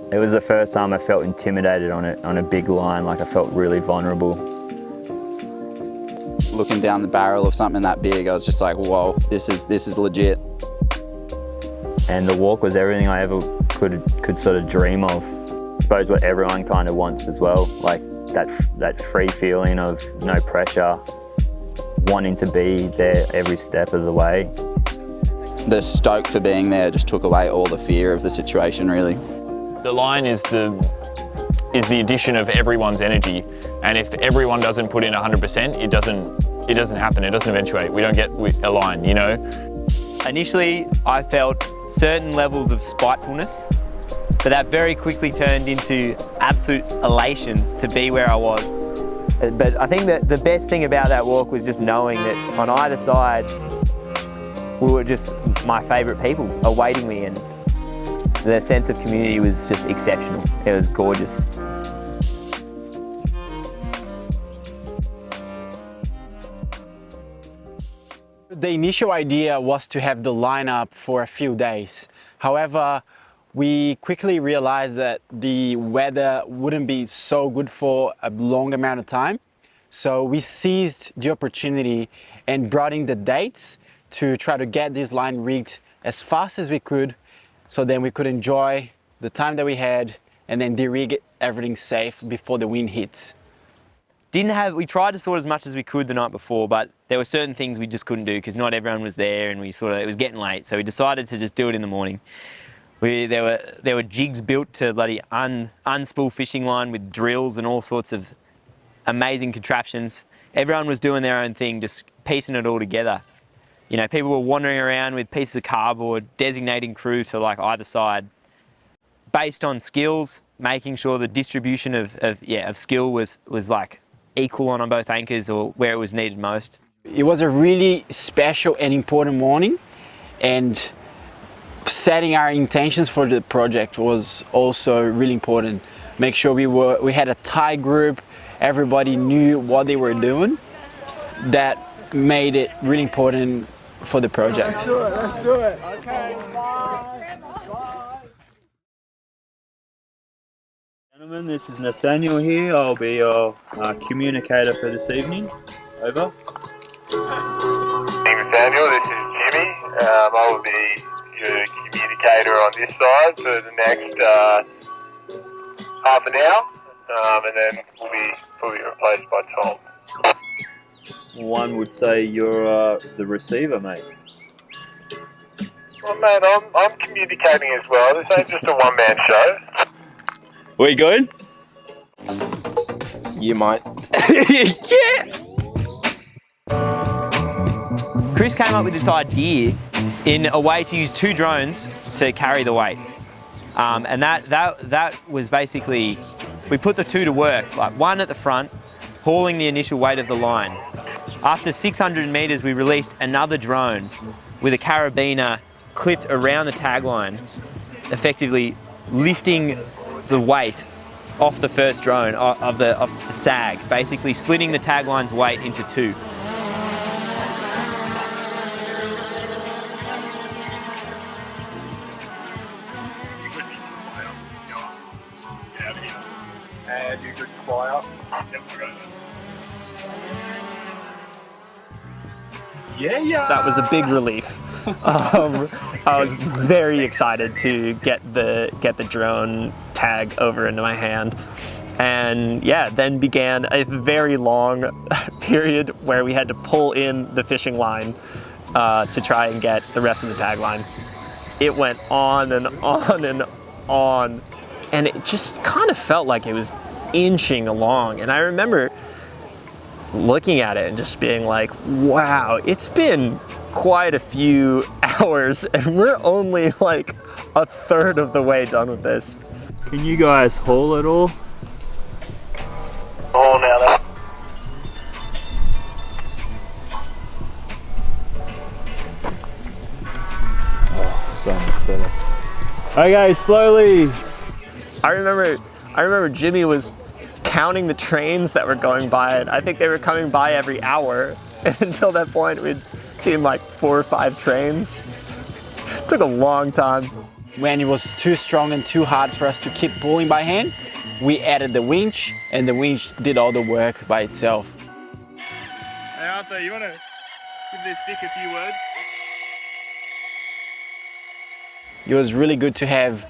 It was the first time I felt intimidated on a big line, like I felt really vulnerable. Looking down the barrel of something that big, I was just like, whoa, this is legit. And the walk was everything I ever could sort of dream of. I suppose what everyone kind of wants as well, like that free feeling of no pressure, wanting to be there every step of the way. The stoke for being there just took away all the fear of the situation, really. The line is the addition of everyone's energy, and if everyone doesn't put in 100%, it doesn't happen. It doesn't eventuate. We don't get a line, you know. Initially, I felt certain levels of spitefulness, but that very quickly turned into absolute elation to be where I was. But I think that the best thing about that walk was just knowing that on either side, we were just my favourite people awaiting me, and the sense of community was just exceptional. It was gorgeous. The initial idea was to have the lineup for a few days. However, we quickly realized that the weather wouldn't be so good for a long amount of time. So we seized the opportunity and brought in the dates to try to get this line rigged as fast as we could, so then we could enjoy the time that we had and then de-rig everything safe before the wind hits. We tried to sort as much as we could the night before, but there were certain things we just couldn't do because not everyone was there, and it was getting late, so we decided to just do it in the morning. There were jigs built to bloody unspool fishing line with drills and all sorts of amazing contraptions. Everyone was doing their own thing, just piecing it all together. You know, people were wandering around with pieces of cardboard, designating crew to like either side, based on skills, making sure the distribution of skill was like equal on both anchors or where it was needed most. It was a really special and important morning, and setting our intentions for the project was also really important. Make sure we had a tight group, everybody knew what they were doing. That made it really important for the project. Let's do it. Okay, bye. Gentlemen, this is Nathaniel here. I'll be your communicator for this evening. Over. Hey Nathaniel, this is Jimmy. I will be your communicator on this side for the next half an hour, and then we'll be fully replaced by Tom. One would say you're the receiver, mate. Well, mate, I'm communicating as well. This ain't just a one-man show. We good? You might. Yeah! Chris came up with this idea in a way to use 2 drones to carry the weight. And that was basically, we put the 2 to work, like one at the front, hauling the initial weight of the line. After 600 meters, we released another drone with a carabiner clipped around the tagline, effectively lifting the weight off the first drone of the sag, basically splitting the tagline's weight into 2. And you could fly up. So that was a big relief. I was very excited to get the drone tag over into my hand, and yeah, then began a very long period where we had to pull in the fishing line to try and get the rest of the tag line. It went on and on and on, and it just kind of felt like it was inching along. And I remember looking at it and just being like, wow, it's been quite a few hours and we're only like a third of the way done with this. Can you guys haul it all? Oh, now that. Oh, so much better. Okay, slowly. I remember Jimmy was counting the trains that were going by, and I think they were coming by every hour. And until that point, we'd seen like 4 or 5 trains. It took a long time. when it was too strong and too hard for us to keep pulling by hand, we added the winch, and the winch did all the work by itself. Hey Arthur, you want to give this stick a few words? It was really good to have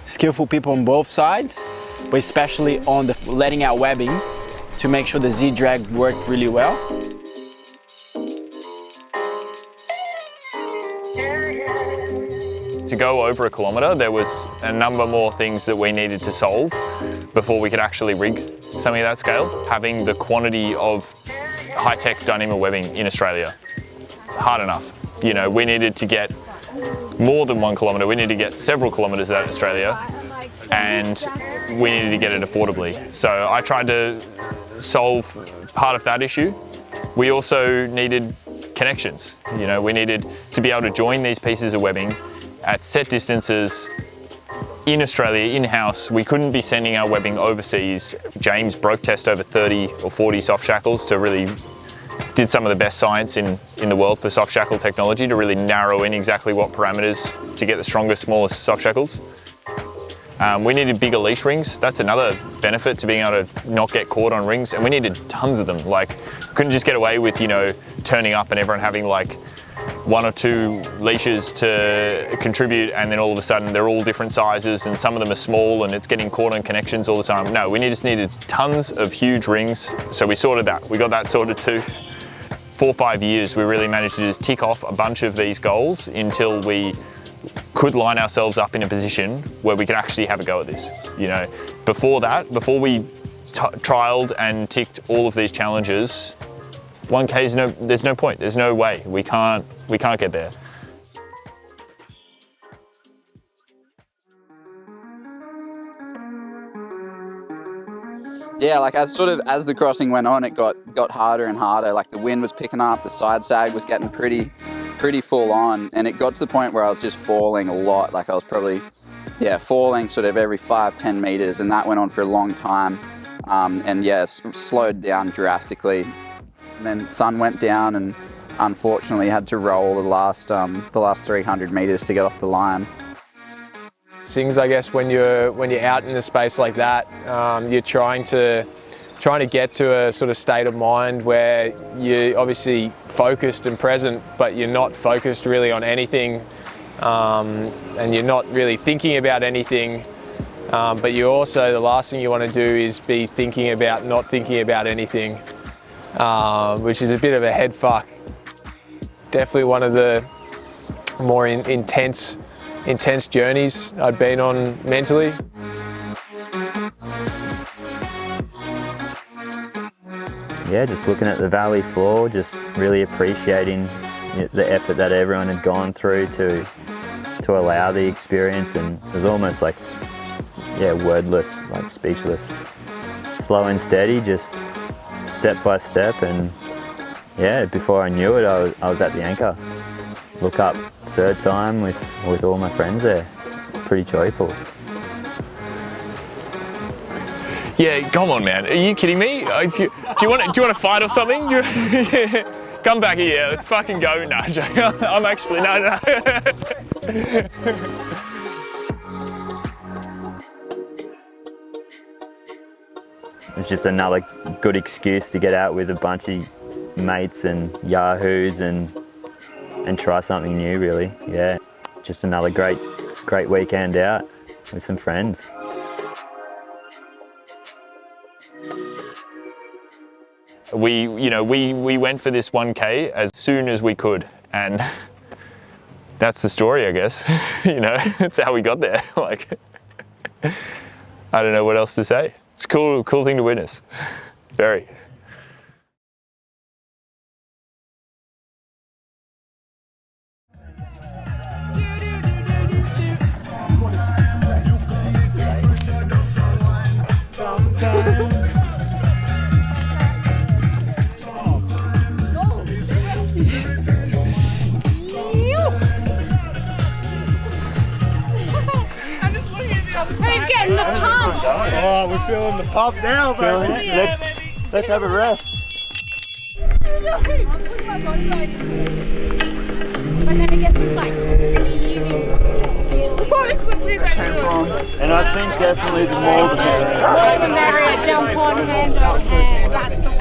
skillful people on both sides, but especially on the letting out webbing to make sure the Z-drag worked really well. To go over a kilometre, there was a number more things that we needed to solve before we could actually rig something of that scale. Having the quantity of high-tech dyneema webbing in Australia, hard enough. You know, we needed to get more than 1 kilometre, we needed to get several kilometres out of Australia, and we needed to get it affordably. So I tried to solve part of that issue. We also needed connections. You know, we needed to be able to join these pieces of webbing at set distances in Australia, in-house. We couldn't be sending our webbing overseas. James broke test over 30 or 40 soft shackles to really did some of the best science in the world for soft shackle technology to really narrow in exactly what parameters to get the strongest, smallest soft shackles. We needed bigger leash rings. That's another benefit to being able to not get caught on rings, and we needed tons of them. Like, couldn't just get away with, you know, turning up and everyone having like 1 or 2 leashes to contribute, and then all of a sudden they're all different sizes and some of them are small and it's getting caught on connections all the time. No, we just needed tons of huge rings, so we sorted that. We got that sorted too. 4 or 5 years we really managed to just tick off a bunch of these goals until we could line ourselves up in a position where we could actually have a go at this. You know, before that, before we trialed and ticked all of these challenges, 1K there's no point, there's no way, we can't get there. Yeah, like as the crossing went on, it got harder and harder. Like the wind was picking up, the side sag was getting pretty full on, and it got to the point where I was just falling a lot. Like I was probably, falling sort of every 5-10 meters, and that went on for a long time. Slowed down drastically. And then sun went down, and unfortunately had to roll the last 300 meters to get off the line. Things, I guess, when you're out in a space like that, you're trying to get to a sort of state of mind where you're obviously focused and present, but you're not focused really on anything, and you're not really thinking about anything. But you also, the last thing you want to do is be thinking about not thinking about anything, which is a bit of a head fuck. Definitely one of the more intense journeys I'd been on mentally. Yeah, just looking at the valley floor, just really appreciating the effort that everyone had gone through to allow the experience, and it was almost like, wordless, like speechless. Slow and steady, just step by step, and before I knew it, I was at the anchor. Look up, 3rd time with all my friends there. Pretty joyful. Yeah, come on, man. Are you kidding me? Do you want to fight or something? Come back here. Let's fucking go. No, I'm actually no. It's just another good excuse to get out with a bunch of mates and yahoos and try something new, really. Yeah, just another great weekend out with some friends. We went for this 1K as soon as we could, and that's the story, I guess. That's how we got there. Like, I don't know what else to say. It's a cool thing to witness. Very. Who's getting the pump? Oh, we're feeling the pump now, baby. Let's have a rest. And then it gets like And I think definitely the more the merrier. More the merrier, jump on, hand on hand. That's the